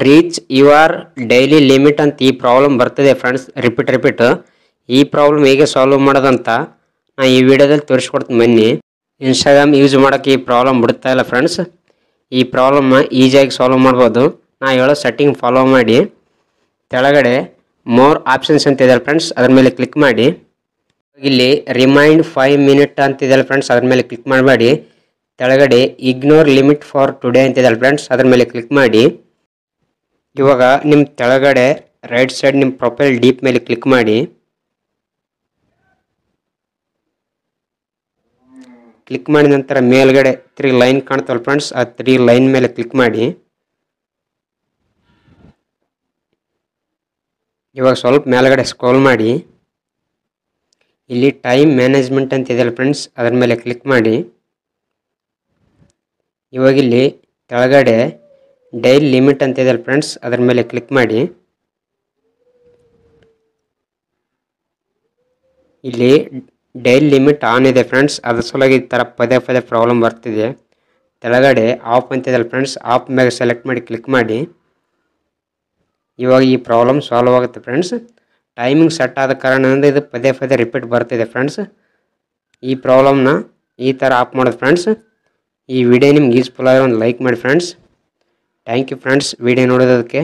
Reach your daily limit ಅಂತ ಈ problem ಬರ್ತದೆ ಫ್ರೆಂಡ್ಸ್. ರಿಪೀಟ್ ಈ ಪ್ರಾಬ್ಲಮ್ ಹೇಗೆ ಸಾಲ್ವ್ ಮಾಡೋದಂತ ನಾನು ಈ ವಿಡಿಯೋದಲ್ಲಿ ತೋರಿಸ್ಕೊಡ್ತೀನಿ ಬನ್ನಿ. ಇನ್ಸ್ಟಾಗ್ರಾಮ್ ಯೂಸ್ ಮಾಡೋಕ್ಕೆ ಈ ಪ್ರಾಬ್ಲಮ್ ಬಿಡ್ತಾ ಇಲ್ಲ ಫ್ರೆಂಡ್ಸ್. ಈ ಪ್ರಾಬ್ಲಮ್ನ ಈಸಿಯಾಗಿ ಸಾಲ್ವ್ ಮಾಡ್ಬೋದು. ನಾ ಹೇಳೋ ಸೆಟ್ಟಿಂಗ್ ಫಾಲೋ ಮಾಡಿ. ಕೆಳಗಡೆ ಮೋರ್ ಆಪ್ಷನ್ಸ್ ಅಂತ ಇದೆ ಫ್ರೆಂಡ್ಸ್, ಅದ್ರ ಮೇಲೆ ಕ್ಲಿಕ್ ಮಾಡಿ. ಇಲ್ಲಿ ರಿಮೈಂಡ್ 5 ಮಿನಿಟ್ ಅಂತಿದೆ ಫ್ರೆಂಡ್ಸ್, ಅದ್ರ ಮೇಲೆ ಕ್ಲಿಕ್ ಮಾಡಬೇಡಿ. ಕೆಳಗಡೆ ಇಗ್ನೋರ್ ಲಿಮಿಟ್ ಫಾರ್ ಟುಡೇ ಅಂತಿದೆ ಫ್ರೆಂಡ್ಸ್, ಅದ್ರ ಮೇಲೆ ಕ್ಲಿಕ್ ಮಾಡಿ. ಇವಾಗ ನಿಮ್ಮ ಕೆಳಗಡೆ ರೈಟ್ ಸೈಡ್ ನಿಮ್ಮ ಪ್ರೊಫೈಲ್ ಡೀಪ್ ಮೇಲೆ ಕ್ಲಿಕ್ ಮಾಡಿ. ಕ್ಲಿಕ್ ಮಾಡಿದ ನಂತರ ಮೇಲ್ಗಡೆ 3 ಲೈನ್ ಕಾಣ್ತವಲ್ಲ ಫ್ರೆಂಡ್ಸ್, ಆ 3 ಲೈನ್ ಮೇಲೆ ಕ್ಲಿಕ್ ಮಾಡಿ. ಇವಾಗ ಸ್ವಲ್ಪ ಮೇಲ್ಗಡೆ ಸ್ಕ್ರೋಲ್ ಮಾಡಿ. ಇಲ್ಲಿ ಟೈಮ್ ಮ್ಯಾನೇಜ್ಮೆಂಟ್ ಅಂತ ಇದೆಯಲ್ಲ ಫ್ರೆಂಡ್ಸ್, ಅದರ ಮೇಲೆ ಕ್ಲಿಕ್ ಮಾಡಿ. ಇವಾಗ ಇಲ್ಲಿ ಕೆಳಗಡೆ ಡೈಲಿ ಲಿಮಿಟ್ ಅಂತ ಇದೆಯಲ್ಲ ಫ್ರೆಂಡ್ಸ್, ಅದರ ಮೇಲೆ ಕ್ಲಿಕ್ ಮಾಡಿ. ಇಲ್ಲಿ ಡೈಲಿ ಲಿಮಿಟ್ ಆನ್ ಇದೆ ಫ್ರೆಂಡ್ಸ್, ಅದ್ರ ಸಲುವಾಗಿ ಈ ಥರ ಪದೇ ಪ್ರಾಬ್ಲಮ್ ಬರ್ತಿದೆ. ಕೆಳಗಡೆ ಆಫ್ ಅಂತಿದೆಯಲ್ಲ ಫ್ರೆಂಡ್ಸ್, ಆಫ್ ಮೇಲೆ ಸೆಲೆಕ್ಟ್ ಮಾಡಿ ಕ್ಲಿಕ್ ಮಾಡಿ. ಇವಾಗ ಈ ಪ್ರಾಬ್ಲಮ್ ಸಾಲ್ವ್ ಆಗುತ್ತೆ ಫ್ರೆಂಡ್ಸ್. ಟೈಮಿಂಗ್ ಸೆಟ್ ಆದ ಕಾರಣದಿಂದ ಇದು ಪದೇ ರಿಪೀಟ್ ಬರ್ತಿದೆ ಫ್ರೆಂಡ್ಸ್. ಈ ಪ್ರಾಬ್ಲಮ್ನ ಈ ಥರ ಆಫ್ ಮಾಡೋದು ಫ್ರೆಂಡ್ಸ್. ಈ ವಿಡಿಯೋ ನಿಮ್ಗೆ ಯೂಸ್ಫುಲ್ ಆದರೆ ಒಂದು ಲೈಕ್ ಮಾಡಿ friends. Thank you friends video ನೋಡೋದಕ್ಕೆ.